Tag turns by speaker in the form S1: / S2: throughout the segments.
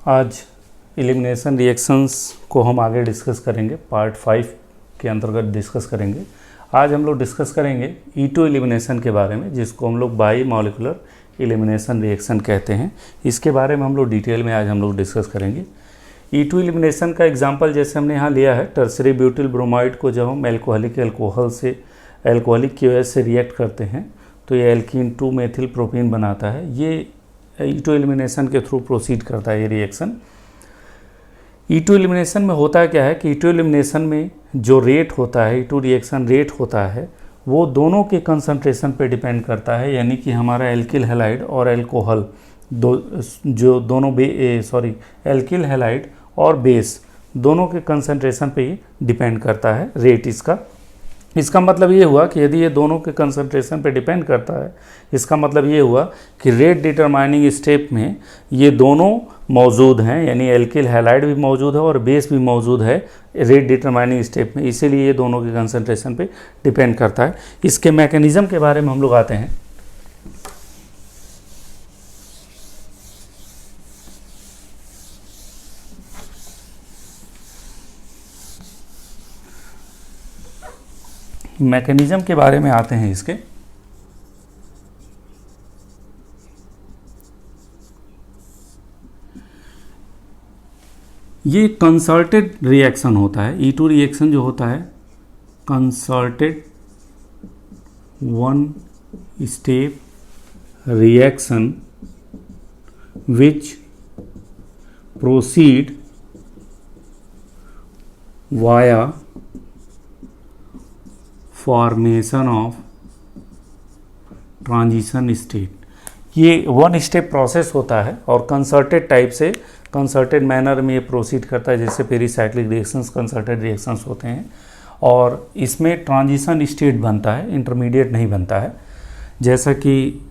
S1: आज elimination reactions को हम आगे डिस्कस करेंगे, पार्ट 5 के अंतर्गत डिस्कस करेंगे। आज हम लोग डिस्कस करेंगे E2 एलिमिनेशन के बारे में, जिसको हम लोग बाई मॉलिक्यूलर एलिमिनेशन रिएक्शन कहते हैं। इसके बारे में हम लोग डिटेल में आज हम लोग डिस्कस करेंगे। E2 एलिमिनेशन का एग्जांपल जैसे हमने यहाँ लिया है, टर्सरी ब्यूटिल ब्रोमाइड को जब हम एल्कोहलिक एल्कोहल से एल्कोहलिक की वजह से रिएक्ट करते हैं तो ये एल्कीन 2 मेथिल प्रोपीन बनाता है। ये E2 एलिमिनेशन के थ्रू प्रोसीड करता है ये रिएक्शन। E2 एलिमिनेशन में होता क्या है कि E2 एलिमिनेशन में जो रेट होता है, E2 रिएक्शन रेट होता है, वो दोनों के कंसंट्रेशन पे डिपेंड करता है। यानी कि हमारा एल्किल हैलाइड और एल्कोहल जो दोनों एल्किल हैलाइड और बेस दोनों के कंसंट्रेशन पे ही डिपेंड करता है रेट इसका। इसका मतलब ये हुआ कि यदि ये दोनों के कंसंट्रेशन पे डिपेंड करता है, इसका मतलब ये हुआ कि रेट डिटरमाइनिंग स्टेप में ये दोनों मौजूद हैं, यानी एल्किल हैलाइड भी मौजूद है और बेस भी मौजूद है रेट डिटरमाइनिंग स्टेप में। इसीलिए ये दोनों के कंसंट्रेशन पे डिपेंड करता है। इसके मैकेनिज्म के बारे में हम लोग आते हैं। मैकेनिज्म के बारे में आते हैं इसके। ये कंसर्टेड रिएक्शन होता है। E2 रिएक्शन जो होता है concerted one step reaction which proceed via formation of transition state. ये वन स्टेप प्रोसेस होता है और कंसर्टेड टाइप से, कंसर्टेड मैनर में ये प्रोसीड करता है, जैसे पेरीसाइक्लिक रिएक्शंस कंसर्टेड रिएक्शंस होते हैं। और इसमें ट्रांजिशन स्टेट बनता है, इंटरमीडिएट नहीं बनता है। जैसा कि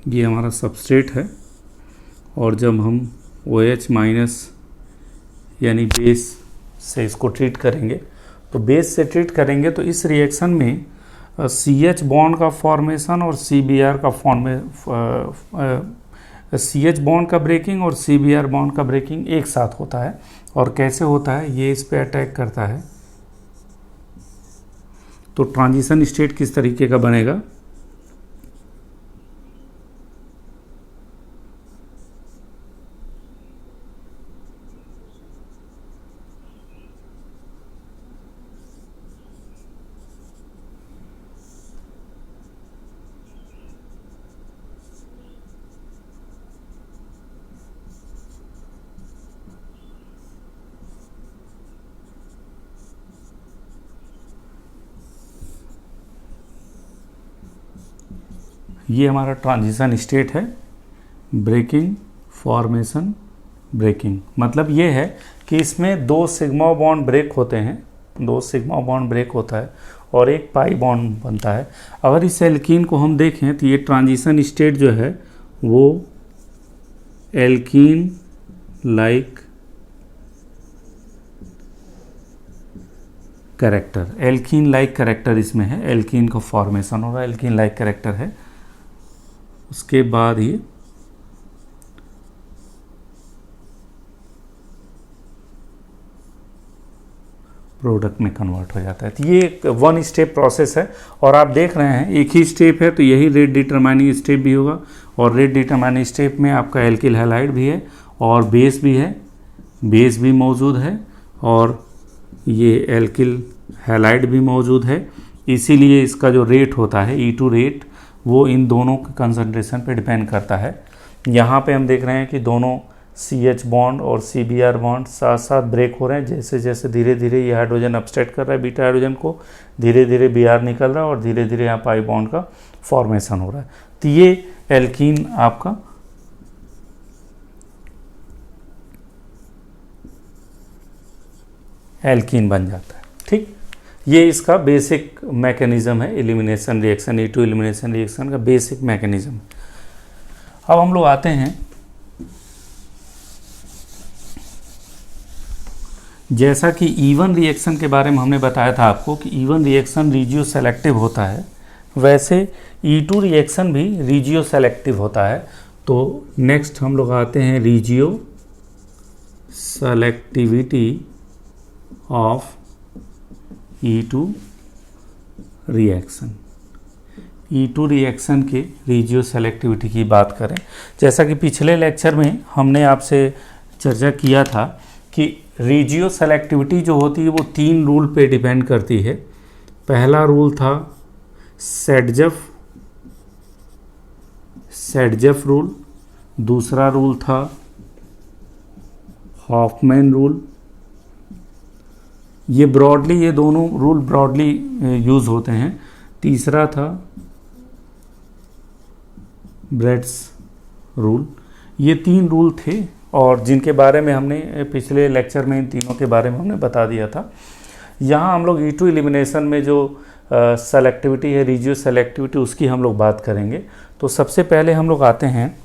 S1: ये हमारा सबस्ट्रेट है और जब हम OH माइनस यानी बेस से इसको ट्रीट करेंगे, तो बेस से ट्रीट करेंगे तो इस रिएक्शन में CH बॉन्ड का फॉर्मेशन और CBr का CH बॉन्ड का ब्रेकिंग और CBr बॉन्ड का ब्रेकिंग एक साथ होता है। और कैसे होता है, ये इस पे अटैक करता है तो ट्रांजिशन स्टेट किस तरीके का बनेगा। ये हमारा ट्रांजिशन स्टेट है, ब्रेकिंग फॉर्मेशन ब्रेकिंग। मतलब ये है कि इसमें 2 सिग्मा बॉन्ड ब्रेक होते हैं, 2 सिग्मा बॉन्ड ब्रेक होता है और एक पाई बॉन्ड बनता है। अगर इस एल्कीन को हम देखें तो ये ट्रांजिशन स्टेट जो है वो alkene like character, alkene like character इसमें है। एल्कीन का फॉर्मेशन हो रहा है, एल्कीन लाइक कैरेक्टर है। उसके बाद ये प्रोडक्ट में कन्वर्ट हो जाता है। तो ये एक वन स्टेप प्रोसेस है और आप देख रहे हैं एक ही स्टेप है, तो यही रेट डिटरमाइनिंग स्टेप भी होगा। और रेट डिटरमाइनिंग स्टेप में आपका एल्किल हैलाइड भी है और बेस भी है, बेस भी मौजूद है और ये एल्किल हैलाइड भी मौजूद है। इसीलिए इसका जो रेट होता है E2 रेट, वो इन दोनों के कंसंट्रेशन पे डिपेंड करता है। यहाँ पे हम देख रहे हैं कि दोनों CH बॉन्ड और CBr बॉन्ड साथ साथ ब्रेक हो रहे हैं। जैसे जैसे धीरे धीरे ये हाइड्रोजन अपस्टेट कर रहा है बीटा हाइड्रोजन को, धीरे धीरे Br निकल रहा है और धीरे धीरे यहाँ पाई बॉन्ड का फॉर्मेशन हो रहा है। तो ये एल्कीन आपका एल्कीन बन जाता है। ठीक, ये इसका बेसिक मैकेनिज्म है elimination reaction, E2 elimination reaction का बेसिक मैकेनिज्म। अब हम लोग आते हैं जैसा कि E1 रिएक्शन के बारे में हमने बताया था आपको कि E1 रिएक्शन रीजियो सेलेक्टिव होता है, वैसे E2 रिएक्शन भी रीजियो सेलेक्टिव होता है। तो नेक्स्ट हम लोग आते हैं regioselectivity of E2 reaction. E2 reaction के रीजियो सेलेक्टिविटी की बात करें, जैसा कि पिछले लेक्चर में हमने आपसे चर्चा किया था कि रीजियो सेलेक्टिविटी जो होती है वो 3 रूल पे डिपेंड करती है। पहला रूल था सेडजफ रूल, दूसरा रूल था हॉफमैन रूल। ये दोनों रूल ब्रॉडली यूज होते हैं। तीसरा था ब्रेड्स रूल। ये 3 रूल थे और जिनके बारे में हमने पिछले लेक्चर में इन तीनों के बारे में हमने बता दिया था। यहाँ हम लोग E2 एलिमिनेशन में जो सेलेक्टिविटी है, रीजियो सेलेक्टिविटी, उसकी हम लोग बात करेंगे। तो सबसे पहले हम लोग आते हैं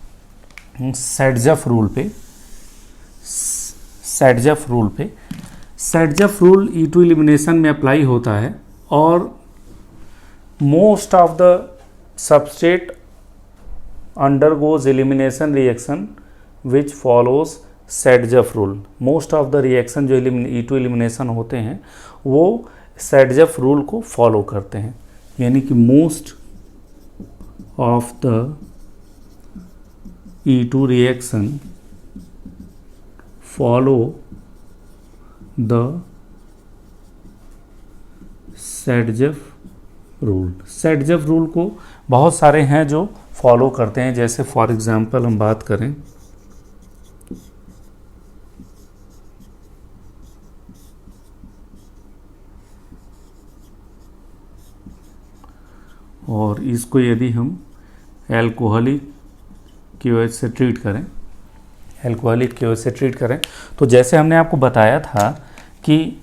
S1: सेडजफ रूल पे। सेडजफ रूल E2 एलिमिनेशन में अप्लाई होता है और most of the substrate undergoes elimination reaction which follows Saytzeff rule. Most of the reaction जो E2 एलिमिनेशन होते हैं वो सेडजफ रूल को फॉलो करते हैं, यानी कि most of the E2 reaction follow the Saytzeff rule. Saytzeff rule को बहुत सारे हैं जो फॉलो करते हैं, जैसे फॉर एग्जांपल हम बात करें और इसको यदि हम एल्कोहलिक KOH से ट्रीट करें, तो जैसे हमने आपको बताया था कि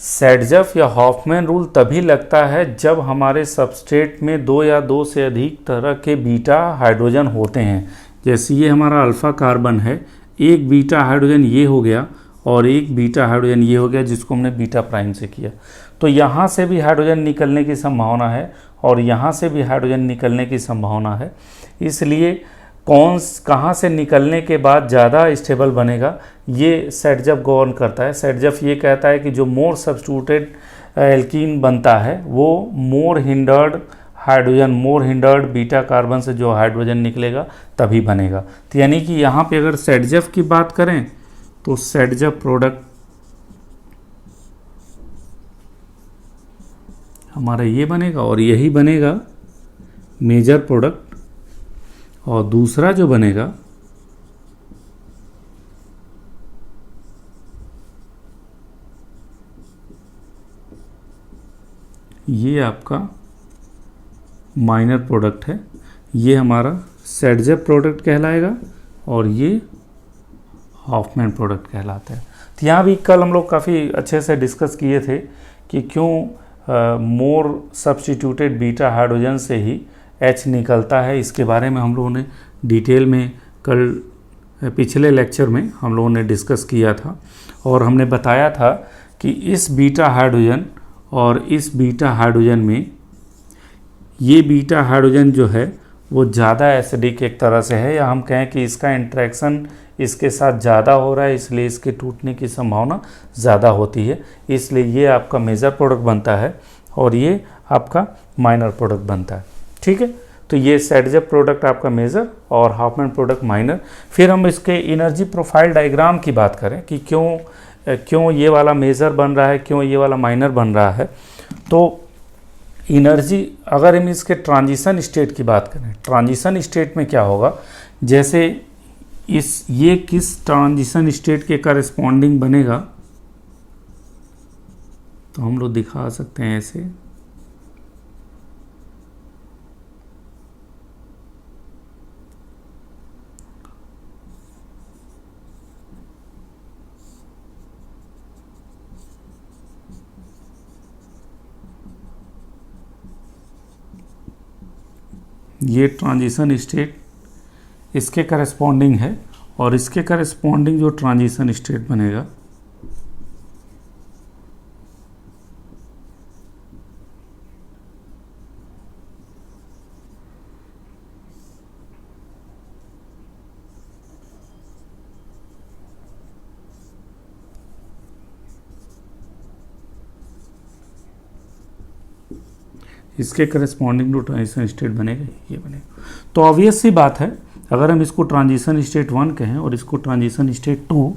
S1: सेडजफ या हॉफमैन रूल तभी लगता है जब हमारे सबस्ट्रेट में 2 या 2 से अधिक तरह के बीटा हाइड्रोजन होते हैं। जैसे ये हमारा अल्फ़ा कार्बन है, एक बीटा हाइड्रोजन ये हो गया और एक बीटा हाइड्रोजन ये हो गया, जिसको हमने बीटा प्राइम से किया। तो यहाँ से भी हाइड्रोजन निकलने की संभावना है और यहाँ से भी हाइड्रोजन निकलने की संभावना है। इसलिए कहाँ से निकलने के बाद ज़्यादा स्टेबल बनेगा, ये सेडजफ गवर्न करता है। सेडजफ ये कहता है कि जो मोर सब्स्टिट्यूटेड एल्कीन बनता है वो मोर हिंडर्ड बीटा कार्बन से जो हाइड्रोजन निकलेगा तभी बनेगा। तो यानी कि यहाँ पे अगर सेडजफ की बात करें तो सेडजफ प्रोडक्ट हमारा ये बनेगा और यही बनेगा मेजर प्रोडक्ट, और दूसरा जो बनेगा ये आपका माइनर प्रोडक्ट है। ये हमारा सेडजफ प्रोडक्ट कहलाएगा और ये हॉफमैन प्रोडक्ट कहलाता है। तो यहाँ भी कल हम लोग काफ़ी अच्छे से डिस्कस किए थे कि क्यों मोर सब्स्टिट्यूटेड बीटा हाइड्रोजन से ही H निकलता है। इसके बारे में हम लोगों ने डिटेल में कल पिछले लेक्चर में हम लोगों ने डिस्कस किया था और हमने बताया था कि इस बीटा हाइड्रोजन और इस बीटा हाइड्रोजन में ये बीटा हाइड्रोजन जो है वो ज़्यादा एसिडिक एक तरह से है, या हम कहें कि इसका इंट्रैक्शन इसके साथ ज़्यादा हो रहा है, इसलिए इसके टूटने की संभावना ज़्यादा होती है। इसलिए ये आपका मेजर प्रोडक्ट बनता है और ये आपका माइनर प्रोडक्ट बनता है। ठीक है, तो ये सेडजफ प्रोडक्ट आपका मेजर और हॉफमैन प्रोडक्ट माइनर। फिर हम इसके एनर्जी प्रोफाइल डायग्राम की बात करें कि क्यों ये वाला मेजर बन रहा है, क्यों ये वाला माइनर बन रहा है। तो एनर्जी, अगर हम इसके ट्रांजिशन स्टेट की बात करें, ट्रांजिशन स्टेट में क्या होगा, जैसे ये किस ट्रांजिशन स्टेट के करस्पॉन्डिंग बनेगा, तो हम लोग दिखा सकते हैं ऐसे। ये ट्रांजिशन स्टेट इसके करस्पॉन्डिंग है और इसके करस्पॉन्डिंग जो ट्रांजिशन स्टेट बनेगा इसके करस्पॉन्डिंग जो ट्रांजिशन स्टेट बनेगा ये बनेगा। तो ऑब्वियस सी बात है, अगर हम इसको ट्रांजिशन स्टेट 1 कहें और इसको ट्रांजिशन स्टेट 2,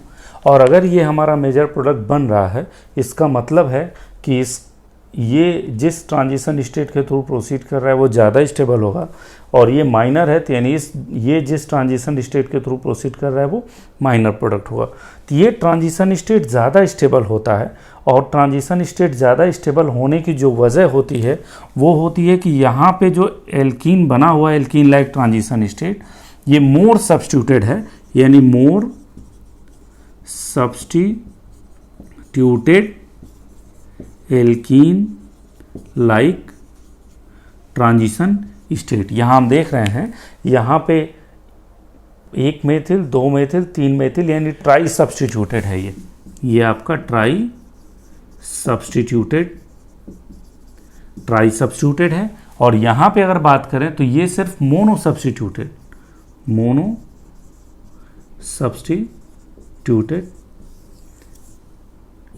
S1: और अगर ये हमारा मेजर प्रोडक्ट बन रहा है, इसका मतलब है कि ये जिस ट्रांजिशन स्टेट के थ्रू प्रोसीड कर रहा है वो ज़्यादा स्टेबल होगा, और ये माइनर है तो यानी ये जिस ट्रांजिशन स्टेट के थ्रू प्रोसीड कर रहा है वो माइनर प्रोडक्ट होगा। तो ये ट्रांजिशन स्टेट ज़्यादा स्टेबल होता है, और ट्रांजिशन स्टेट ज़्यादा स्टेबल होने की जो वजह होती है वो होती है कि यहाँ पे जो एल्कीन बना हुआ है, एल्कीन लाइक ट्रांजिशन स्टेट, ये मोर सब्स्टिट्यूटेड है, यानी मोर substituted alkene like transition state. यहाँ हम देख रहे हैं, यहाँ पे 1 मेथिल 2 मेथिल 3 मेथिल यानी ट्राई सब्स्टिट्यूटेड है। ये आपका ट्राई सब्स्टिट्यूटेड है, और यहाँ पे अगर बात करें तो ये सिर्फ mono substituted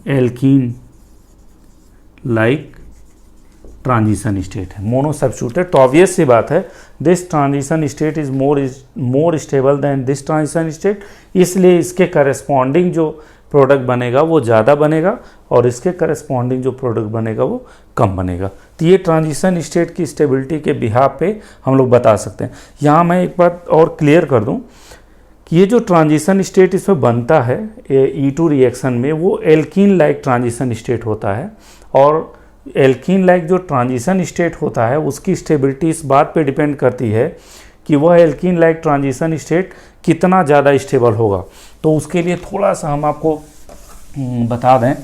S1: alkene like transition state है, मोनो सब्स्टिट्यूटेड। तो ऑब्वियस सी बात है, this transition state is more stable then this transition state, इसलिए इसके करस्पॉन्डिंग जो प्रोडक्ट बनेगा वो ज़्यादा बनेगा, और इसके करस्पॉन्डिंग जो प्रोडक्ट बनेगा वो कम बनेगा। तो ये ट्रांजिशन स्टेट की स्टेबिलिटी के बिहाफ पे हम लोग बता सकते हैं। यहाँ मैं एक बात और क्लियर कर दूँ कि ये जो ट्रांजिशन स्टेट इसमें बनता है E2 रिएक्शन में, वो एल्कीन लाइक ट्रांजिशन स्टेट होता है, और एल्कीन लाइक जो ट्रांजिशन स्टेट होता है उसकी स्टेबिलिटी इस बात पे डिपेंड करती है कि वह एल्कीन लाइक ट्रांजिशन स्टेट कितना ज़्यादा स्टेबल होगा। तो उसके लिए थोड़ा सा हम आपको बता दें,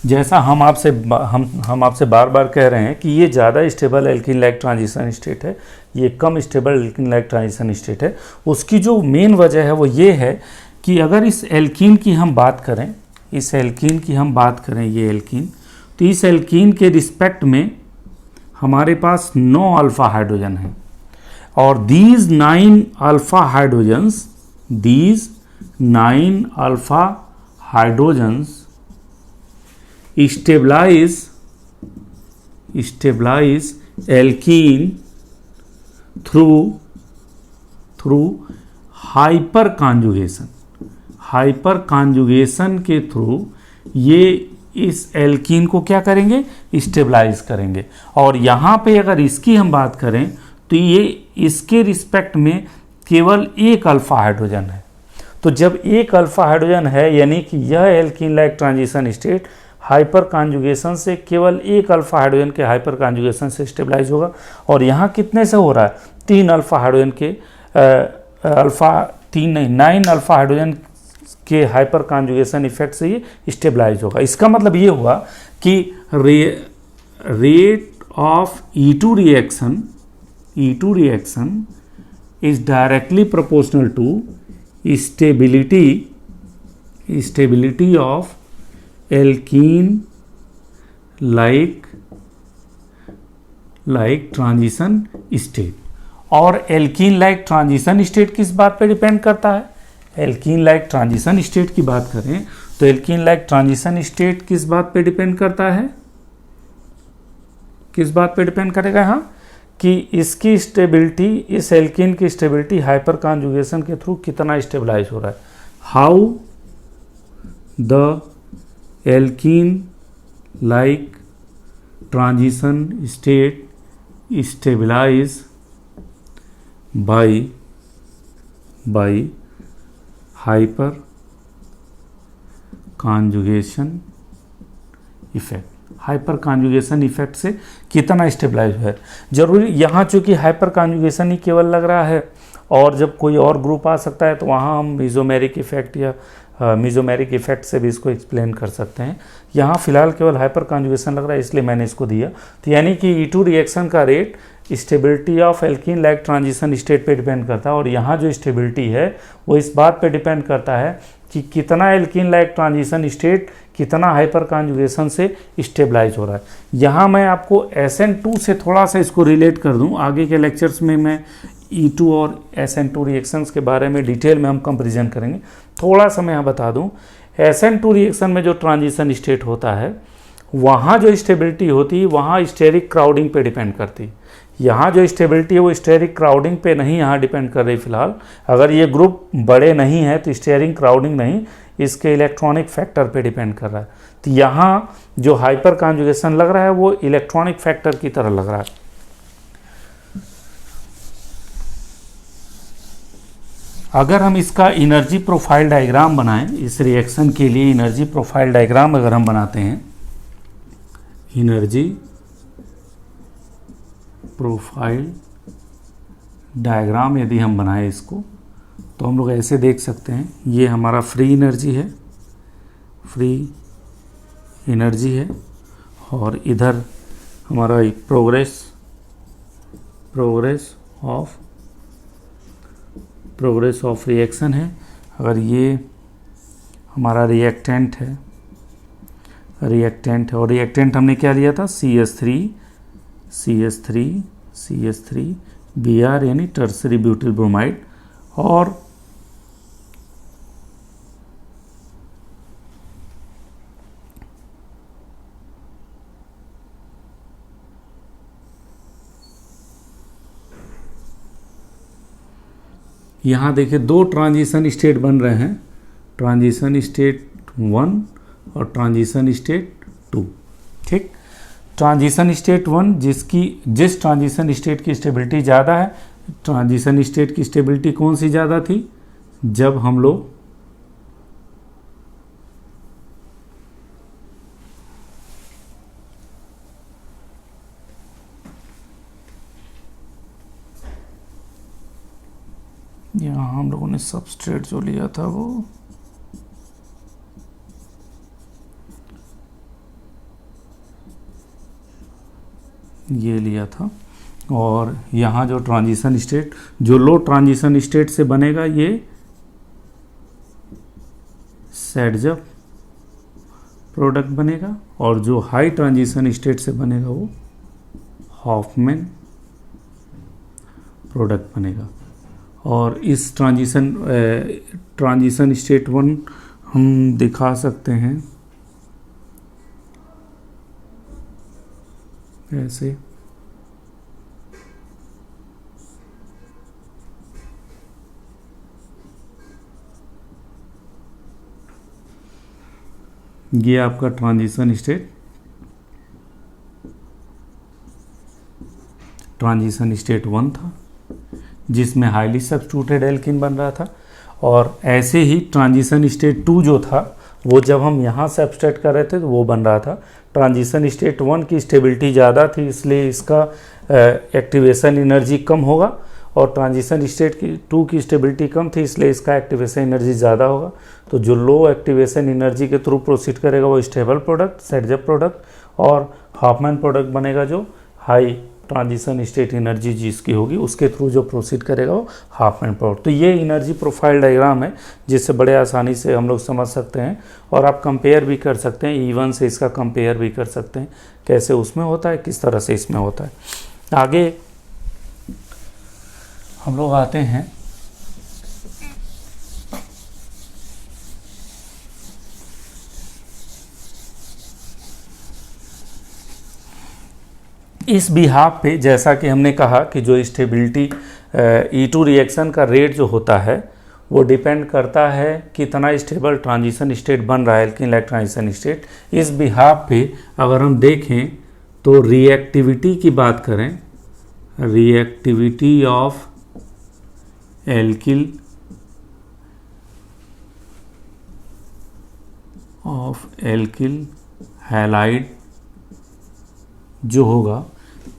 S1: जैसा हम आपसे बार बार कह रहे हैं कि ये ज़्यादा stable alkene like transition state है, ये कम stable alkene like transition state है। उसकी जो मेन वजह है वो ये है कि अगर इस एल्कीन की हम बात करें, ये एल्कीन, तो इस एल्कीन के रिस्पेक्ट में हमारे पास 9 अल्फा हाइड्रोजन है, और these 9 alpha hydrogens stabilize alkene through hyper conjugation के थ्रू ये इस एल्कीन को क्या करेंगे, स्टेबलाइज करेंगे। और यहाँ पे अगर इसकी हम बात करें तो ये इसके रिस्पेक्ट में केवल 1 अल्फा हाइड्रोजन है। तो जब 1 अल्फा हाइड्रोजन है यानी कि यह alkene like transition state hyper conjugation से केवल 1 अल्फा हाइड्रोजन के हाइपर कॉन्जुगेशन से स्टेबलाइज होगा, और यहाँ कितने से हो रहा है, 3 अल्फा हाइड्रोजन के 9 अल्फा हाइड्रोजन के हाइपर कॉन्जुगेशन इफेक्ट से ये स्टेबलाइज होगा। इसका मतलब ये हुआ कि rate of E2 reaction is directly proportional to stability of alkene like transition state. और एल्कीन लाइक ट्रांजिशन स्टेट किस बात पे डिपेंड करता है, एल्कीन लाइक ट्रांजिशन स्टेट की बात करें तो एल्कीन लाइक ट्रांजिशन स्टेट किस बात पे डिपेंड करता है, किस बात पे डिपेंड करेगा, हाँ, कि इसकी स्टेबिलिटी, इस एल्कीन की स्टेबिलिटी हाइपर कॉन्जुगेशन के थ्रू कितना स्टेबलाइज हो रहा है। How the alkene like transition state stabilise by hyperconjugation effect. Hyperconjugation effect से कितना स्टेबलाइज है जरूरी, यहाँ चूंकि हाइपर कॉन्जुगेशन ही केवल लग रहा है, और जब कोई और ग्रुप आ सकता है तो वहाँ हम मीजोमेरिक इफेक्ट या मीजोमेरिक इफेक्ट से भी इसको एक्सप्लेन कर सकते हैं। यहाँ फिलहाल केवल हाइपर कॉन्जुगेशन लग रहा है इसलिए मैंने इसको दिया। तो यानी कि E2 रिएक्शन का rate stability of alkene like transition state पे डिपेंड करता है, और यहाँ जो स्टेबिलिटी है वो इस बात पे डिपेंड करता है कि कितना एल्कीन लाइक ट्रांजिशन स्टेट कितना हाइपर कॉन्जुगेशन से स्टेबलाइज हो रहा है। यहाँ मैं आपको SN2 से थोड़ा सा इसको रिलेट कर दूँ, आगे के लेक्चर्स में मैं E2 और SN2 रिएक्शंस के बारे में डिटेल में हम कंपेरिजन करेंगे। थोड़ा सा मैं यहाँ बता दूँ, SN2 रिएक्शन में जो ट्रांजिशन स्टेट होता है वहाँ जो स्टेबिलिटी होती है वहाँ स्टेरिक क्राउडिंग पे डिपेंड करती है। यहाँ जो स्टेबिलिटी है वो स्टेरिक क्राउडिंग पे नहीं यहाँ डिपेंड कर रही फिलहाल। अगर ये ग्रुप बड़े नहीं है तो स्टेरिक क्राउडिंग नहीं, इसके इलेक्ट्रॉनिक फैक्टर पे डिपेंड कर रहा है। तो यहाँ जो हाइपर कॉन्जुगेशन लग रहा है वो इलेक्ट्रॉनिक फैक्टर की तरह लग रहा है। अगर हम इसका एनर्जी प्रोफाइल डायग्राम बनाएं, इस रिएक्शन के लिए एनर्जी प्रोफाइल डायग्राम अगर हम बनाते हैं, एनर्जी प्रोफाइल डायग्राम यदि हम बनाएं इसको, तो हम लोग ऐसे देख सकते हैं, ये हमारा फ्री एनर्जी है, फ्री एनर्जी है, और इधर हमारा प्रोग्रेस ऑफ रिएक्शन है। अगर ये हमारा रिएक्टेंट है और रिएक्टेंट हमने क्या लिया था, CH3 Br यानी टर्सरी ब्यूटिल ब्रोमाइड, और यहाँ देखिए दो ट्रांजिशन स्टेट बन रहे हैं, ट्रांजिशन स्टेट 1 और ट्रांजिशन स्टेट 2। ठीक, ट्रांजिशन स्टेट 1 जिस ट्रांजिशन स्टेट की स्टेबिलिटी ज़्यादा है, ट्रांजिशन स्टेट की स्टेबिलिटी कौन सी ज़्यादा थी, जब हम लोग यहाँ हम लोगों ने सबस्ट्रेट जो लिया था वो ये लिया था, और यहाँ जो ट्रांजिशन स्टेट, जो लो ट्रांजिशन स्टेट से बनेगा ये सैडजअप प्रोडक्ट बनेगा, और जो हाई ट्रांजिशन स्टेट से बनेगा वो हॉफमैन प्रोडक्ट बनेगा। और इस ट्रांजिशन स्टेट 1 हम दिखा सकते हैं ऐसे, ये आपका ट्रांजिशन स्टेट 1 था जिसमें हाईली सब्स्टिट्यूटेड एल्कीन बन रहा था, और ऐसे ही ट्रांजिशन स्टेट 2 जो था वो जब हम यहाँ सब्सट्रैट कर रहे थे तो वो बन रहा था। ट्रांजिशन स्टेट 1 की स्टेबिलिटी ज़्यादा थी इसलिए इसका एक्टिवेशन एनर्जी कम होगा, और ट्रांजिशन स्टेट 2 की स्टेबिलिटी कम थी इसलिए इसका एक्टिवेशन एनर्जी ज़्यादा होगा। तो जो लो एक्टिवेशन एनर्जी के थ्रू प्रोसीड करेगा वो स्टेबल प्रोडक्ट, सैडजअप प्रोडक्ट, और हॉफमैन प्रोडक्ट बनेगा जो हाई ट्रांजिशन स्टेट एनर्जी जिसकी होगी उसके थ्रू जो प्रोसीड करेगा वो हॉफमैन प्रोडक्ट। तो ये एनर्जी प्रोफाइल डायग्राम है जिससे बड़े आसानी से हम लोग समझ सकते हैं, और आप कंपेयर भी कर सकते हैं, E1 से इसका कंपेयर भी कर सकते हैं, कैसे उसमें होता है, किस तरह से इसमें होता है। आगे हम लोग आते हैं इस बिहाफ पे, जैसा कि हमने कहा कि जो स्टेबिलिटी E2 रिएक्शन का रेट जो होता है वो डिपेंड करता है कितना स्टेबल ट्रांजिशन स्टेट बन रहा है, एल्कीन लाइक ट्रांजिशन स्टेट। इस बिहाफ पे अगर हम देखें तो रिएक्टिविटी की बात करें, रिएक्टिविटी ऑफ एल्किल हैलाइड जो होगा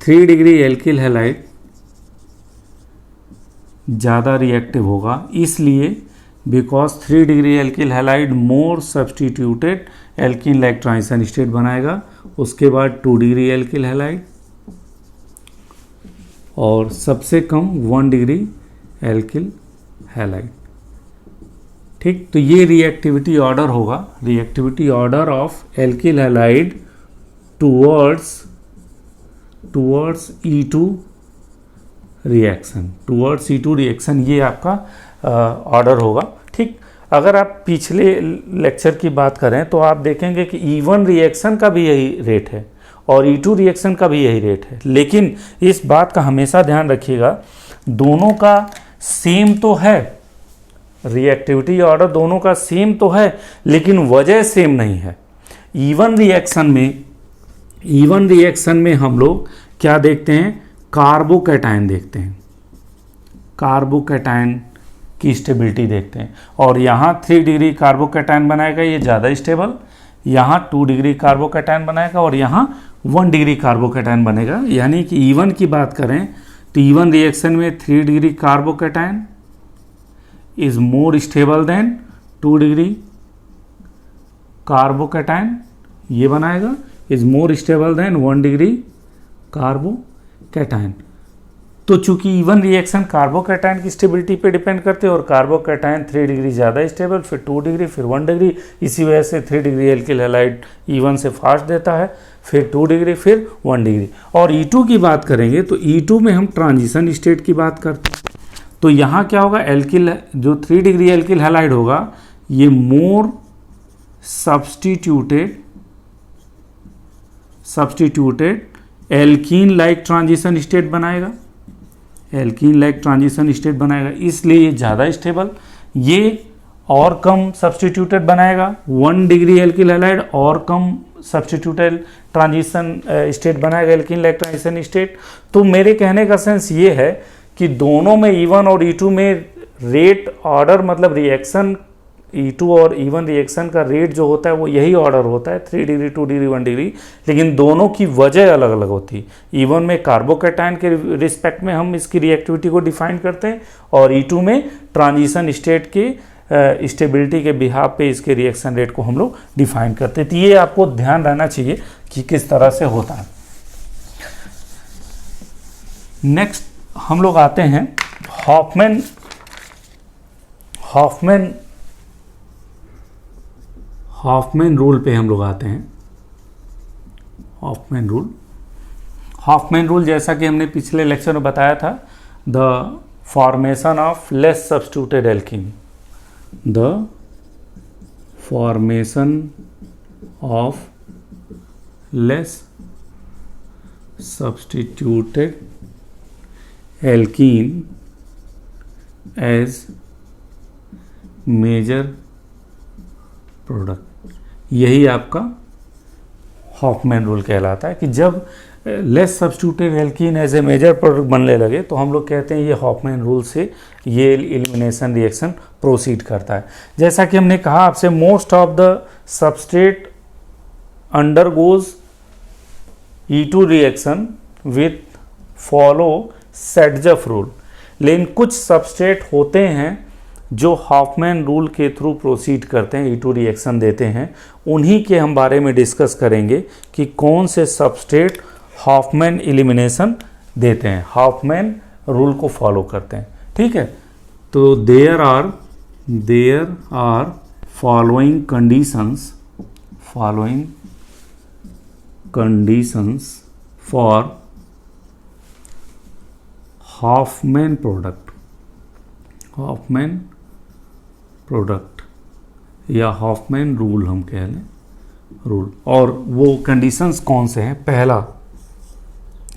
S1: 3 डिग्री एल्किल हैलाइड ज़्यादा रिएक्टिव होगा, इसलिए because 3 degree alkyl halide more substituted alkene like transition state बनाएगा। उसके बाद 2 डिग्री एल्किल हैलाइड और सबसे कम 1 डिग्री एल्किल हैलाइड। ठीक, तो ये रिएक्टिविटी ऑर्डर होगा, reactivity order of alkyl halide towards E2 reaction, ये आपका ऑर्डर होगा। ठीक, अगर आप पिछले लेक्चर की बात करें तो आप देखेंगे कि E1 रिएक्शन का भी यही रेट है और E2 रिएक्शन का भी यही रेट है, लेकिन इस बात का हमेशा ध्यान रखिएगा दोनों का सेम तो है, रिएक्टिविटी ऑर्डर दोनों का सेम तो है, लेकिन वजह सेम नहीं है। E1 रिएक्शन में हम लोग क्या देखते हैं, कार्बोकैटायन देखते हैं, कार्बोकैटायन की स्टेबिलिटी देखते हैं। और यहाँ 3 डिग्री कार्बोकैटायन बनाएगा, ये ज़्यादा स्टेबल, यहाँ 2 डिग्री कार्बोकैटायन बनाएगा और यहाँ 1 डिग्री कार्बोकैटायन बनेगा। यानी कि E1 की बात करें तो E1 रिएक्शन में 3 degree carbocation is more stable then 2 degree carbocation, ये बनाएगा, is more stable then 1 degree carbocation. तो चूंकि E1 रिएक्शन कार्बोकैटायन की स्टेबिलिटी पे डिपेंड करते हैं और कार्बोकैटायन 3 डिग्री ज़्यादा स्टेबल, फिर 2 डिग्री, फिर 1 डिग्री, इसी वजह से 3 डिग्री एल्किल हैलाइड E1 से फास्ट देता है, फिर 2 डिग्री, फिर 1 डिग्री। और E2 की बात करेंगे तो E2 में हम ट्रांजिशन स्टेट की बात करते हैं। तो यहाँ क्या होगा, एल्किल जो 3 डिग्री एल्किल हैलाइड होगा ये more substituted alkene like transition state बनाएगा, एल्कीन लाइक ट्रांजिशन स्टेट बनाएगा, इसलिए ये ज़्यादा स्टेबल, ये और कम सब्सटीट्यूटेड बनाएगा। 1 डिग्री एल्किल हैलाइड और कम सब्सटीट्यूटेड ट्रांजिशन स्टेट बनाएगा, एल्कीन लाइक ट्रांजिशन स्टेट। तो मेरे कहने का सेंस ये है कि दोनों में E1 और E2 में रेट ऑर्डर, मतलब रिएक्शन E2 और E1 रिएक्शन का रेट जो होता है वो यही ऑर्डर होता है, 3 डिग्री, 2 डिग्री, 1 डिग्री, लेकिन दोनों की वजह अलग अलग होती है। E1 में कार्बोकैटायन के रिस्पेक्ट में हम इसकी रिएक्टिविटी को डिफाइन करते हैं और E2 में ट्रांजिशन स्टेट के स्टेबिलिटी के बिहाफ पे इसके रिएक्शन रेट को हम लोग डिफाइन करते हैं। तो ये आपको ध्यान रहना चाहिए कि किस तरह से होता है। नेक्स्ट हम लोग आते हैं हॉफमैन रूल पे हम लोग आते हैं। हॉफमैन रूल जैसा कि हमने पिछले लेक्चर में बताया था, the formation of less substituted alkene, the formation of less substituted alkene as major product, यही आपका हॉफमैन रूल कहलाता है कि जब less substituted alkene as a major product बनने लगे तो हम लोग कहते हैं ये हॉफमैन रूल से ये एलिमिनेशन रिएक्शन प्रोसीड करता है। जैसा कि हमने कहा आपसे, most of the substrate undergoes E2 reaction with follow Saytzeff rule, लेकिन कुछ सबस्ट्रेट होते हैं जो हॉफमैन रूल के थ्रू प्रोसीड करते हैं, E2 रिएक्शन देते हैं। उन्हीं के हम बारे में डिस्कस करेंगे कि कौन से सबस्ट्रेट हॉफमैन एलिमिनेशन देते हैं, हॉफमैन रूल को फॉलो करते हैं। ठीक है, तो there are following conditions for Hofmann product या हॉफमैन रूल हम कह लें, रूल। और वो कंडीशंस कौन से हैं? पहला,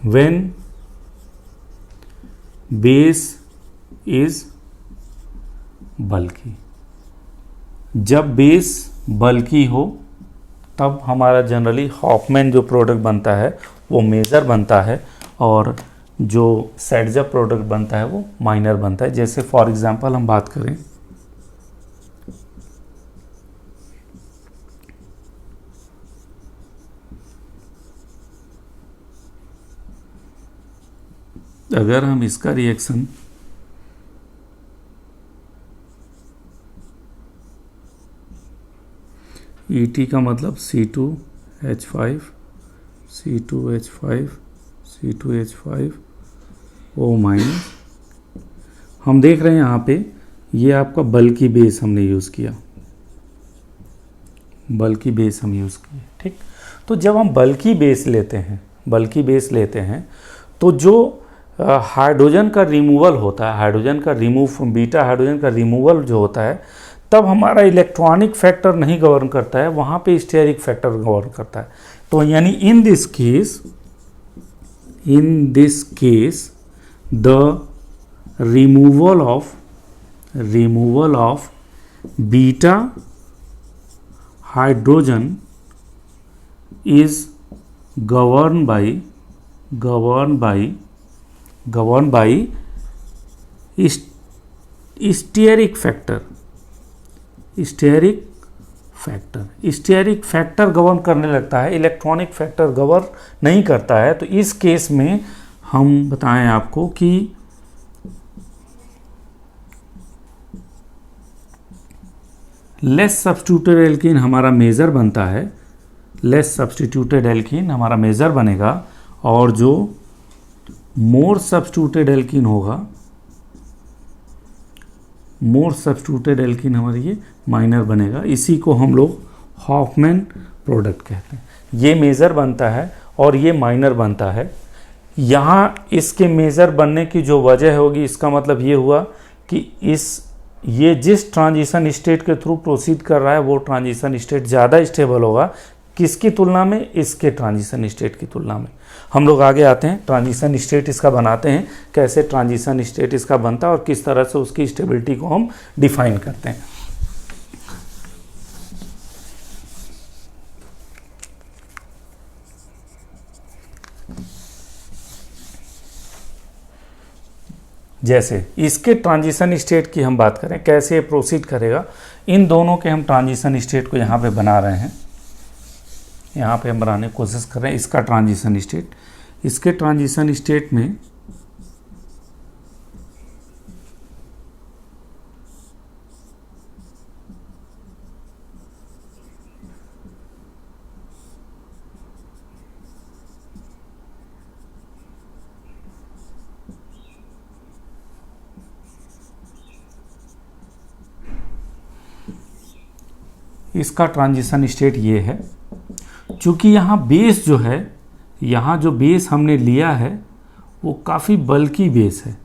S1: व्हेन बेस इज बल्की, जब बेस बल्की हो तब हमारा जनरली हॉफमैन जो प्रोडक्ट बनता है वो मेजर बनता है और जो सेडजप प्रोडक्ट बनता है वो माइनर बनता है। जैसे फॉर एग्जांपल हम बात करें, अगर हम इसका रिएक्शन ET का मतलब C2H5 O माइनस, हम देख रहे हैं यहाँ पे ये आपका बल्की बेस हमने यूज़ किया, बल्की बेस हम यूज़ किए। ठीक, तो जब हम बल्की बेस लेते हैं तो जो हाइड्रोजन का रिमूवल होता है, बीटा हाइड्रोजन का रिमूवल जो होता है, तब हमारा इलेक्ट्रॉनिक फैक्टर नहीं गवर्न करता है, वहाँ पे स्टेरिक फैक्टर गवर्न करता है। तो यानी in this case the removal of beta hydrogen is governed by steric factor govern करने लगता है, इलेक्ट्रॉनिक फैक्टर गवर्न नहीं करता है। तो इस केस में हम बताएं आपको कि लेस सब्स्टिट्यूटेड एल्कीन हमारा मेजर बनता है, लेस सब्स्टिट्यूटेड एल्कीन हमारा मेजर बनेगा, और जो मोर सब्स्टिट्यूटेड एल्कीन होगा, मोर सब्स्टिट्यूटेड एल्कीन हमारी ये माइनर बनेगा। इसी को हम लोग हॉफमैन प्रोडक्ट कहते हैं। ये मेजर बनता है और ये माइनर बनता है। यहाँ इसके मेजर बनने की जो वजह होगी, इसका मतलब ये हुआ कि ये जिस ट्रांजिशन स्टेट के थ्रू प्रोसीड कर रहा है वो ट्रांजिशन स्टेट ज़्यादा स्टेबल होगा, किसकी तुलना में, इसके ट्रांजिशन स्टेट की तुलना में। हम लोग आगे आते हैं, ट्रांजिशन स्टेट इसका बनाते हैं, कैसे ट्रांजिशन स्टेट इसका बनता है और किस तरह से उसकी स्टेबिलिटी को हम डिफाइन करते हैं। जैसे इसके ट्रांजिशन स्टेट की हम बात करें, कैसे प्रोसीड करेगा, इन दोनों के हम ट्रांजिशन स्टेट को यहाँ पे बना रहे हैं, यहाँ पे हम बनाने की कोशिश कर रहे हैं इसका ट्रांजिशन स्टेट। इसके ट्रांजिशन स्टेट में इसका ट्रांजिशन स्टेट ये है, चूँकि यहाँ बेस जो है, यहाँ जो बेस हमने लिया है वो काफ़ी बल्की बेस है।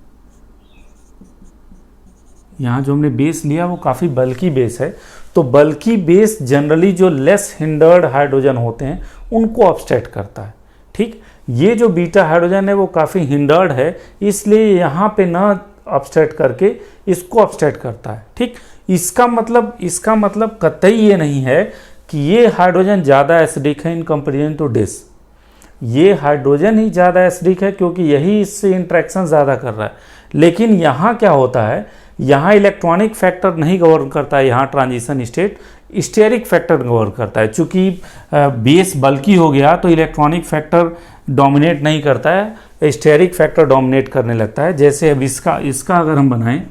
S1: यहाँ जो हमने बेस लिया वो काफ़ी बल्की बेस है। तो बल्की बेस जनरली जो लेस हिंडर्ड हाइड्रोजन होते हैं उनको ऑब्स्ट्रैक्ट करता है। ठीक, ये जो बीटा हाइड्रोजन है वो काफ़ी हिंडर्ड है, इसलिए यहाँ पे ना ऑब्स्ट्रैक्ट करके इसको ऑब्स्ट्रैक्ट करता है। ठीक, इसका मतलब कतई ये नहीं है कि ये हाइड्रोजन ज़्यादा एसिडिक है इन कंपेरिजन टू दिस। ये हाइड्रोजन ही ज़्यादा एसिडिक है क्योंकि यही इससे इंट्रैक्शन ज़्यादा कर रहा है। लेकिन यहाँ क्या होता है, यहाँ इलेक्ट्रॉनिक फैक्टर नहीं गवर्न करता है, यहाँ transition state steric factor govern करता है। चूँकि बेस बल्की हो गया तो इलेक्ट्रॉनिक फैक्टर डोमिनेट नहीं करता है, स्टेरिक फैक्टर डोमिनेट करने लगता है। जैसे अब इसका अगर हम बनाएं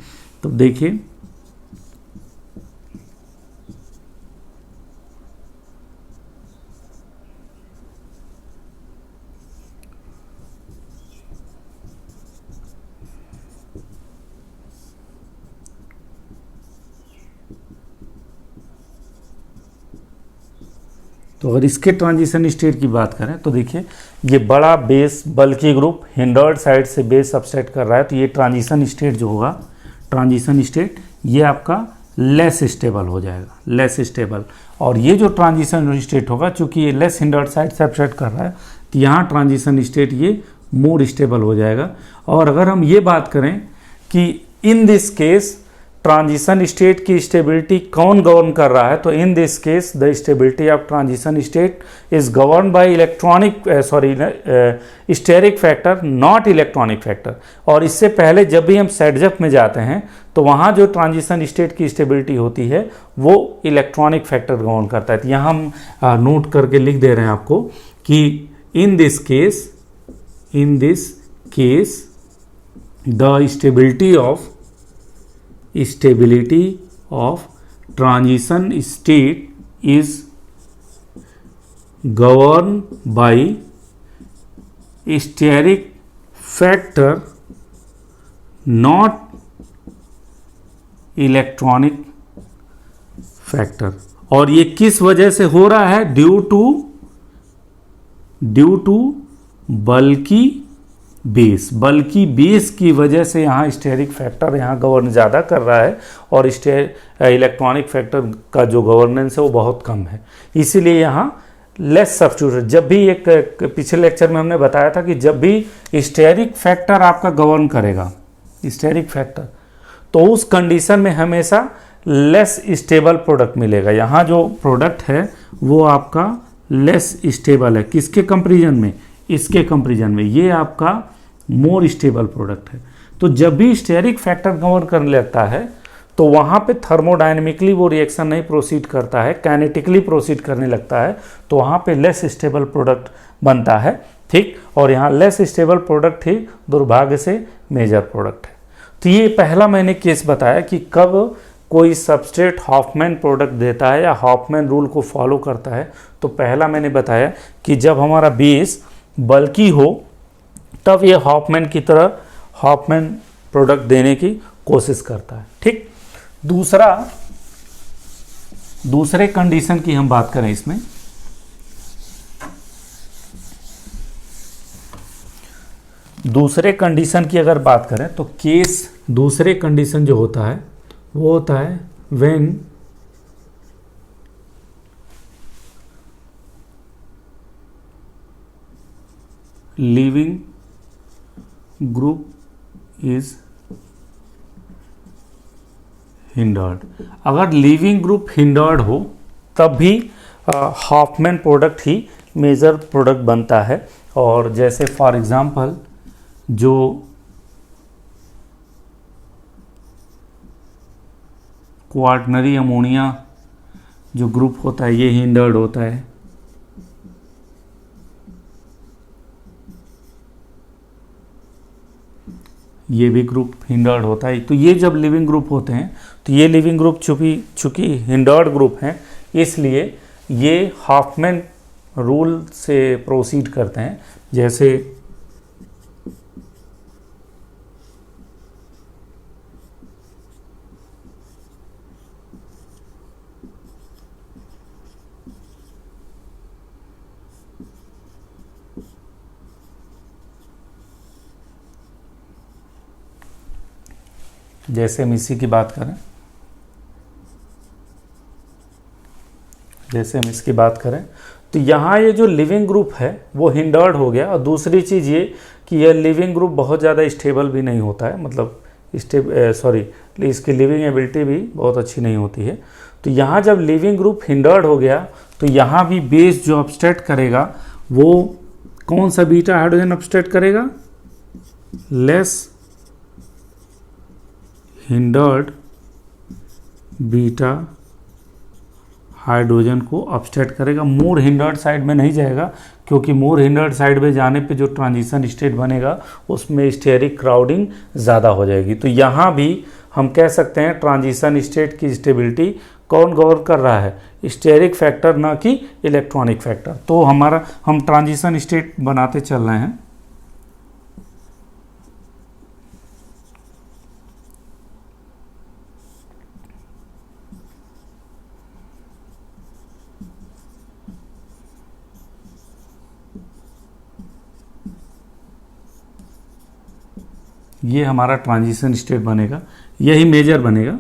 S1: तो देखिए, तो अगर इसके ट्रांजिशन स्टेट की बात करें तो देखिए, ये बड़ा बेस बल्की ग्रुप हिंडर्ड साइड से बेस सबसेट कर रहा है, तो ये ट्रांजिशन स्टेट जो होगा, ट्रांजिशन स्टेट ये आपका लेस स्टेबल हो जाएगा, लेस स्टेबल। और ये जो ट्रांजिशन स्टेट होगा, चूँकि ये लेस हिंडर्ड साइड सबसेट कर रहा है, तो यहाँ ट्रांजिशन स्टेट ये मोर स्टेबल हो जाएगा। और अगर हम ये बात करें कि in this case transition state की स्टेबिलिटी कौन गवर्न कर रहा है, तो in this case the stability of transition state is govern by steric factor, not electronic factor. और इससे पहले जब भी हम सेटजप में जाते हैं तो वहाँ जो ट्रांजिशन स्टेट की स्टेबिलिटी होती है वो इलेक्ट्रॉनिक फैक्टर गवर्न करता है। तो यहाँ हम नोट करके लिख दे रहे हैं आपको कि in this case the stability of transition state is governed by steric factor, not electronic factor। और ये किस वजह से हो रहा है, ड्यू टू बल्की बेस, बल्कि बेस की वजह से यहाँ स्टेरिक फैक्टर यहाँ गवर्न ज़्यादा कर रहा है और इलेक्ट्रॉनिक फैक्टर का जो गवर्नेंस है वो बहुत कम है, इसीलिए यहाँ लेस सब्स्टिट्यूट। जब भी एक पिछले लेक्चर में हमने बताया था कि जब भी स्टेरिक फैक्टर आपका गवर्न करेगा, स्टेरिक फैक्टर, तो उस कंडीशन में हमेशा लेस स्टेबल प्रोडक्ट मिलेगा। यहाँ जो प्रोडक्ट है वो आपका लेस स्टेबल है, किसके कंपैरिजन में, इसके कंपैरिजन में, ये आपका मोर स्टेबल प्रोडक्ट है। तो जब भी स्टेरिक फैक्टर गवर्न करने लगता है तो वहाँ पे थर्मोडायनेमिकली वो रिएक्शन नहीं प्रोसीड करता है, काइनेटिकली प्रोसीड करने लगता है, तो वहाँ पे लेस स्टेबल प्रोडक्ट बनता है, ठीक। और यहाँ लेस स्टेबल प्रोडक्ट ही दुर्भाग्य से मेजर प्रोडक्ट है। तो ये पहला मैंने केस बताया कि कब कोई सबस्ट्रेट हॉफमैन प्रोडक्ट देता है या हॉफमैन रूल को फॉलो करता है। तो पहला मैंने बताया कि जब हमारा बेस बल्कि हो तब ये हॉफमैन की तरह हॉफमैन प्रोडक्ट देने की कोशिश करता है, ठीक। दूसरे कंडीशन की हम बात करें, इसमें दूसरे कंडीशन की अगर बात करें तो केस दूसरे कंडीशन जो होता है वो होता है when leaving group is hindered. अगर लीविंग ग्रुप हिंडर्ड हो तब भी हॉफमैन प्रोडक्ट ही मेजर प्रोडक्ट बनता है। और जैसे फॉर एग्जांपल जो क्वार्टनरी अमोनिया जो ग्रुप होता है ये हिंडर्ड होता है, ये भी ग्रुप हिंडर्ड होता है। तो ये जब लिविंग ग्रुप होते हैं तो ये लिविंग ग्रुप चूंकि हिंडर्ड ग्रुप हैं, इसलिए ये हॉफमैन रूल से प्रोसीड करते हैं। जैसे हम इसी की बात करें, जैसे हम इसकी बात करें तो यहाँ ये जो लिविंग ग्रुप है वो हिंडर्ड हो गया। और दूसरी चीज़ ये कि यह लिविंग ग्रुप बहुत ज़्यादा स्टेबल भी नहीं होता है, मतलब इसकी लिविंग एबिलिटी भी बहुत अच्छी नहीं होती है। तो यहाँ जब लिविंग ग्रुप हिंडर्ड हो गया तो यहाँ भी बेस जो अपस्ट्रैक्ट करेगा वो कौन सा बीटा हाइड्रोजन अपस्ट्रैक्ट करेगा, लेस हिंडर्ड बीटा हाइड्रोजन को अपस्ट्रैक्ट करेगा। मोर हिंडर्ड साइड में नहीं जाएगा, क्योंकि मोर हिंडर्ड साइड में जाने पे जो ट्रांजिशन स्टेट बनेगा उसमें स्टेरिक क्राउडिंग ज़्यादा हो जाएगी। तो यहाँ भी हम कह सकते हैं ट्रांजिशन स्टेट की स्टेबिलिटी कौन गवर्न कर रहा है, स्टेरिक फैक्टर, ना कि इलेक्ट्रॉनिक फैक्टर। तो हम ट्रांजिशन स्टेट बनाते चल रहे हैं। ये हमारा ट्रांजिशन स्टेट बनेगा, यही मेजर बनेगा।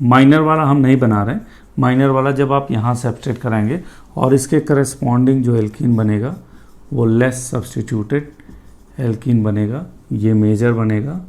S1: माइनर वाला हम नहीं बना रहे हैं, माइनर वाला जब आप यहाँ से सब्सट्रैक्ट कराएंगे और इसके करस्पॉन्डिंग जो एल्कीन बनेगा वो लेस सब्सटीट्यूटेड एल्कीन बनेगा, ये मेजर बनेगा,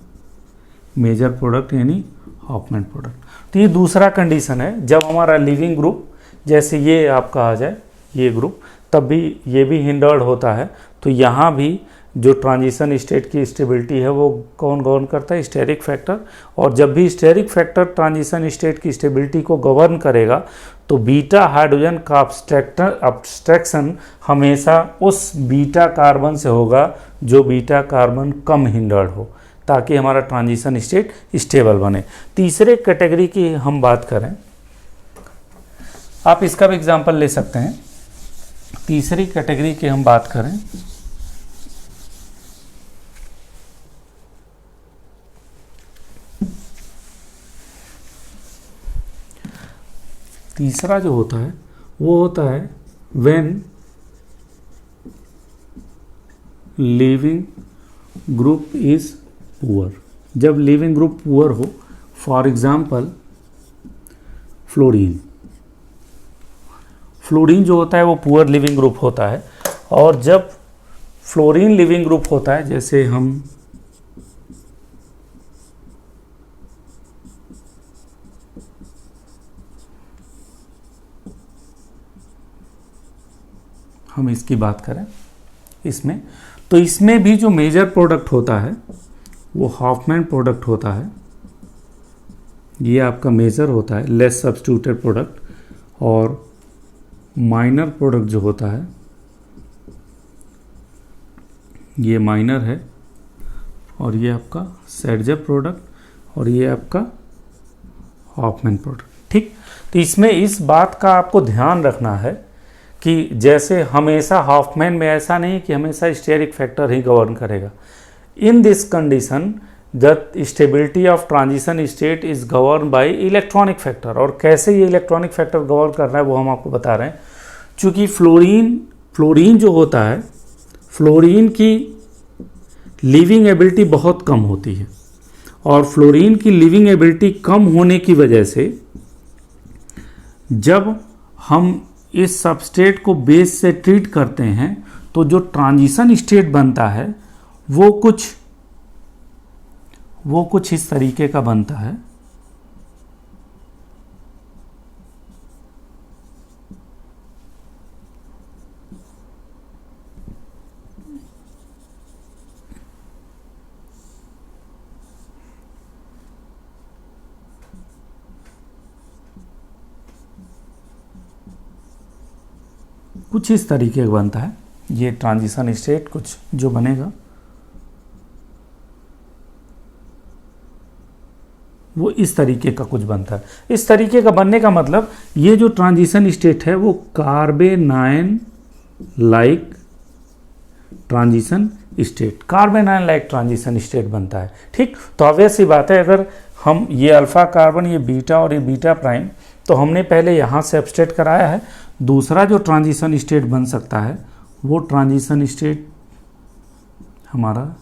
S1: मेजर प्रोडक्ट यानी हॉफमैन प्रोडक्ट। तो ये दूसरा कंडीशन है जब हमारा लिविंग ग्रुप, जैसे ये आपका आ जाए ये ग्रुप, तब भी ये भी हिंडर्ड होता है। तो यहाँ भी जो ट्रांजिशन स्टेट की स्टेबिलिटी है वो कौन गवर्न करता है, स्टेरिक फैक्टर। और जब भी स्टेरिक फैक्टर ट्रांजिशन स्टेट की स्टेबिलिटी को गवर्न करेगा तो बीटा हाइड्रोजन का अब्स्ट्रैक्शन हमेशा उस बीटा कार्बन से होगा जो बीटा कार्बन कम हिंडर्ड हो, ताकि हमारा ट्रांजिशन स्टेट स्टेबल बने। तीसरे कैटेगरी की हम बात करें, आप इसका भी एग्जांपल ले सकते हैं। तीसरी कैटेगरी की हम बात करें तीसरा जो होता है वो होता है when leaving group is poor, जब लिविंग ग्रुप पुअर हो, फॉर एग्जाम्पल फ्लोरीन, फ्लोरीन जो होता है वो पुअर लिविंग ग्रुप होता है। और जब फ्लोरीन लिविंग ग्रुप होता है, जैसे हम इसकी बात करें इसमें, तो इसमें भी जो मेजर प्रोडक्ट होता है वो हॉफमैन प्रोडक्ट होता है। ये आपका मेजर होता है, लेस सब्स्टिट्यूटेड प्रोडक्ट। और माइनर प्रोडक्ट जो होता है ये माइनर है, और ये आपका सेडजर प्रोडक्ट, और ये आपका हॉफमैन प्रोडक्ट। ठीक, तो इसमें इस बात का आपको ध्यान रखना है कि जैसे हमेशा हॉफमैन में ऐसा नहीं कि हमेशा स्टेरिक फैक्टर ही गवर्न करेगा। In this condition the stability of transition state is govern by electronic factor. और कैसे ये इलेक्ट्रॉनिक फैक्टर गवर्न कर रहा है वो हम आपको बता रहे हैं। चूँकि फ्लोरीन जो होता है, फ्लोरीन की लिविंग एबिलिटी बहुत कम होती है, और फ्लोरीन की लिविंग एबिलिटी कम होने की वजह से जब हम इस सबस्ट्रेट को बेस से ट्रीट करते हैं तो जो ट्रांजिशन स्टेट बनता है वो कुछ इस तरीके का बनता है। कुछ इस तरीके का बनता है ये ट्रांजिशन स्टेट, कुछ जो बनेगा वो इस तरीके का कुछ बनता है। इस तरीके का बनने का मतलब ये जो ट्रांजिशन स्टेट है वो carbanion like transition state, carbanion like transition state बनता है। ठीक, तो ऑब्वियस सी बात है, अगर हम ये अल्फा कार्बन, ये बीटा और ये बीटा प्राइम, तो हमने पहले यहाँ से सबस्ट्रेट कराया है। दूसरा जो ट्रांजिशन स्टेट बन सकता है वो ट्रांजिशन स्टेट हमारा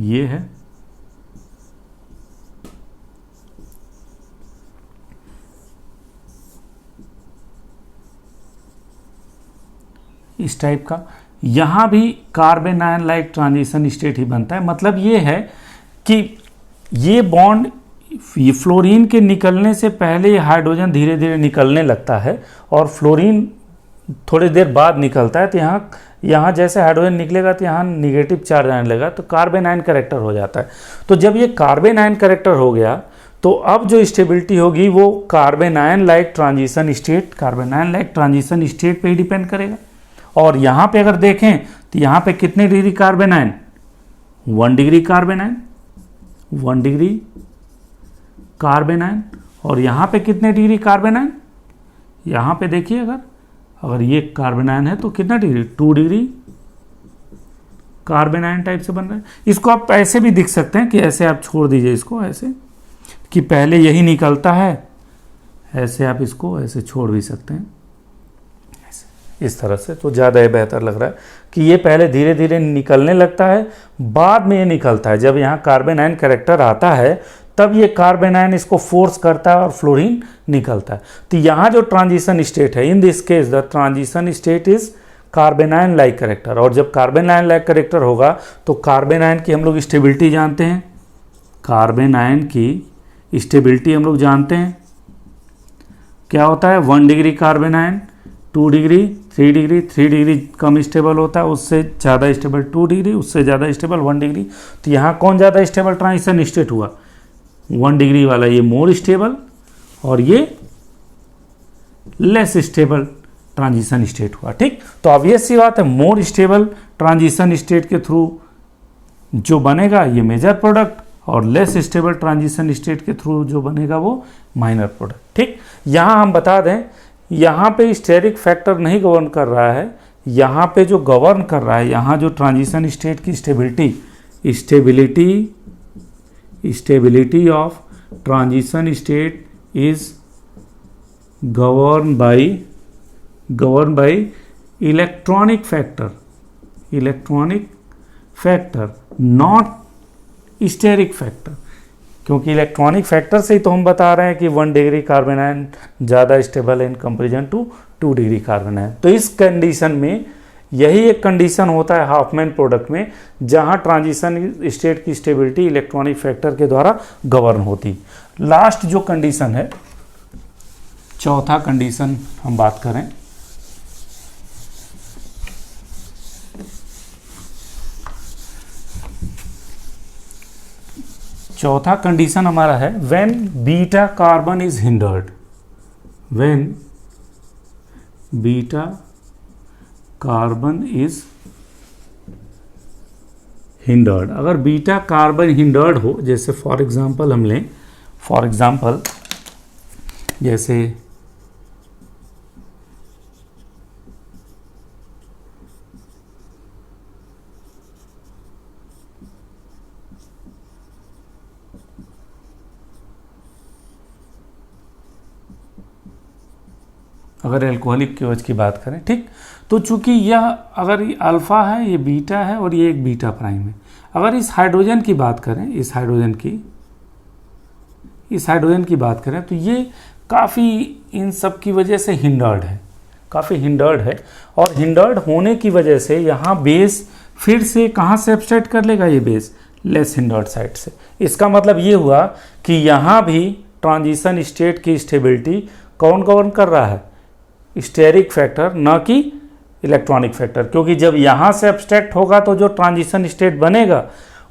S1: ये है। इस टाइप का यहाँ भी कार्बेनायन लाइक ट्रांजिशन स्टेट ही बनता है। मतलब ये है कि ये बॉन्ड, ये फ्लोरीन के निकलने से पहले ये हाइड्रोजन धीरे धीरे निकलने लगता है और फ्लोरीन थोड़ी देर बाद निकलता है। तो यहाँ जैसे हाइड्रोजन निकलेगा तो यहाँ निगेटिव चार्ज आने लगा, तो कार्बेनायन कैरेक्टर हो जाता है। तो जब ये कार्बेनायन कैरेक्टर हो गया तो अब जो स्टेबिलिटी होगी वो carbanion like transition state, carbanion like transition state पे ही डिपेंड करेगा। और यहाँ पे अगर देखें तो यहाँ पे कितने डिग्री कार्बेनायन, 1 डिग्री कार्बेनायन, 1 डिग्री कार्बेनायन। और यहाँ पे कितने डिग्री कार्बेनायन, यहाँ पे देखिए अगर ये कार्बेनायन है तो कितना डिग्री, 2 डिग्री कार्बेनायन टाइप से बन रहा है। इसको आप ऐसे भी दिख सकते हैं कि ऐसे आप छोड़ दीजिए इसको, ऐसे कि पहले यही निकलता है, ऐसे आप इसको ऐसे छोड़ भी सकते हैं ऐसे, इस तरह से। तो ज़्यादा ये बेहतर लग रहा है कि ये पहले धीरे धीरे निकलने लगता है, बाद में ये निकलता है। जब यहाँ कार्बेनायन कैरेक्टर आता है तब ये कार्बेनायन इसको फोर्स करता है और फ्लोरीन निकलता है। तो यहाँ जो ट्रांजिशन स्टेट है, in this case the transition state is carbanion like character. और जब कार्बेनायन लाइक कैरेक्टर होगा तो कार्बेनायन की हम लोग स्टेबिलिटी जानते हैं, कार्बेनायन की स्टेबिलिटी हम लोग जानते हैं क्या होता है, 1 डिग्री कार्बेनायन, 2 डिग्री, 3 डिग्री, 3 डिग्री कम स्टेबल होता है, उससे ज़्यादा स्टेबल 2 डिग्री, उससे ज़्यादा स्टेबल 1 डिग्री। तो यहाँ कौन ज़्यादा स्टेबल ट्रांजिशन स्टेट हुआ, 1 डिग्री वाला, ये मोर स्टेबल, और ये लेस स्टेबल ट्रांजिशन स्टेट हुआ। ठीक, तो ऑब्वियस सी बात है मोर स्टेबल ट्रांजिशन स्टेट के थ्रू जो बनेगा ये मेजर प्रोडक्ट, और लेस स्टेबल ट्रांजिशन स्टेट के थ्रू जो बनेगा वो माइनर प्रोडक्ट। ठीक, यहाँ हम बता दें, यहाँ पे स्टेरिक फैक्टर नहीं गवर्न कर रहा है, यहाँ पे जो गवर्न कर रहा है, यहाँ जो ट्रांजिशन स्टेट की stability of transition state is govern by electronic factor, electronic factor not steric factor, क्योंकि इलेक्ट्रॉनिक फैक्टर से ही तो हम बता रहे हैं कि 1 डिग्री कार्बन आयन ज़्यादा स्टेबल है in comparison to 2 degree carbon ion. तो इस कंडीशन में यही एक कंडीशन होता है हाफमैन प्रोडक्ट में, जहां ट्रांजिशन स्टेट की स्टेबिलिटी इलेक्ट्रॉनिक फैक्टर के द्वारा गवर्न होती। लास्ट जो कंडीशन है, चौथा कंडीशन हम बात करें, चौथा कंडीशन हमारा है when beta carbon is hindered, when beta carbon is hindered. अगर बीटा कार्बन हिंडर्ड हो, जैसे फॉर एग्जांपल हम लें, फॉर एग्जांपल जैसे अगर एल्कोहलिक KOH की बात करें, ठीक, तो चूंकि यह अगर ये अल्फा है, ये बीटा है और ये एक बीटा प्राइम है। अगर इस हाइड्रोजन की बात करें, इस हाइड्रोजन की बात करें, तो ये काफ़ी इन सब की वजह से हिंडर्ड है, काफ़ी हिंडर्ड है। और हिंडर्ड होने की वजह से यहाँ बेस फिर से कहाँ से सबस्ट्रैक्ट कर लेगा, ये बेस लेस हिंडर्ड साइड से। इसका मतलब ये हुआ कि यहाँ भी ट्रांजिशन स्टेट की स्टेबिलिटी कौन गवर्न कर रहा है, स्टेरिक फैक्टर, ना कि इलेक्ट्रॉनिक फैक्टर। क्योंकि जब यहाँ से एब्स्ट्रैक्ट होगा तो जो ट्रांजिशन स्टेट बनेगा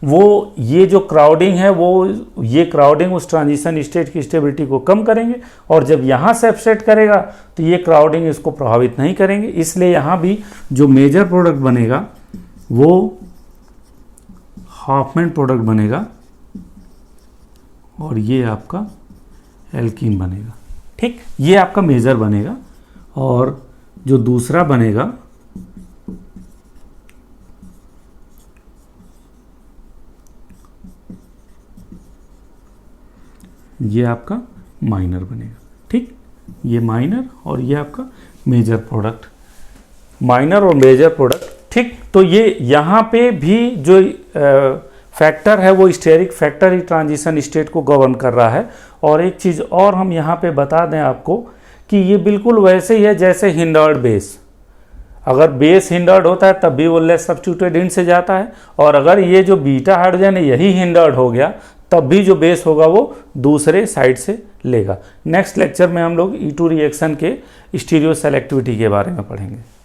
S1: वो, ये जो क्राउडिंग है वो, ये क्राउडिंग उस ट्रांजिशन स्टेट की स्टेबिलिटी को कम करेंगे, और जब यहाँ से एब्स्ट्रैक्ट करेगा तो ये क्राउडिंग इसको प्रभावित नहीं करेंगे। इसलिए यहाँ भी जो मेजर प्रोडक्ट बनेगा वो हाफमैन प्रोडक्ट बनेगा और ये आपका एल्कीन बनेगा, ठीक, ये आपका मेजर बनेगा। और जो दूसरा बनेगा ये आपका माइनर बनेगा, ठीक, ये माइनर और ये आपका मेजर प्रोडक्ट, माइनर और मेजर प्रोडक्ट, ठीक। तो ये यहाँ पे भी जो फैक्टर है वो स्टेरिक फैक्टर ही ट्रांजिशन स्टेट को गवर्न कर रहा है। और एक चीज़ और हम यहाँ पे बता दें आपको कि ये बिल्कुल वैसे ही है जैसे हिंडर्ड बेस। अगर बेस हिंडर्ड होता है तब भी वो लेस सब्स्टिट्यूटेड इन से जाता है, और अगर ये जो बीटा हाइड्रोजन है यही हिंडर्ड हो गया तब भी जो बेस होगा वो दूसरे साइड से लेगा। नेक्स्ट लेक्चर में हम लोग E2 रिएक्शन के स्टीरियो सेलेक्टिविटी के बारे में पढ़ेंगे।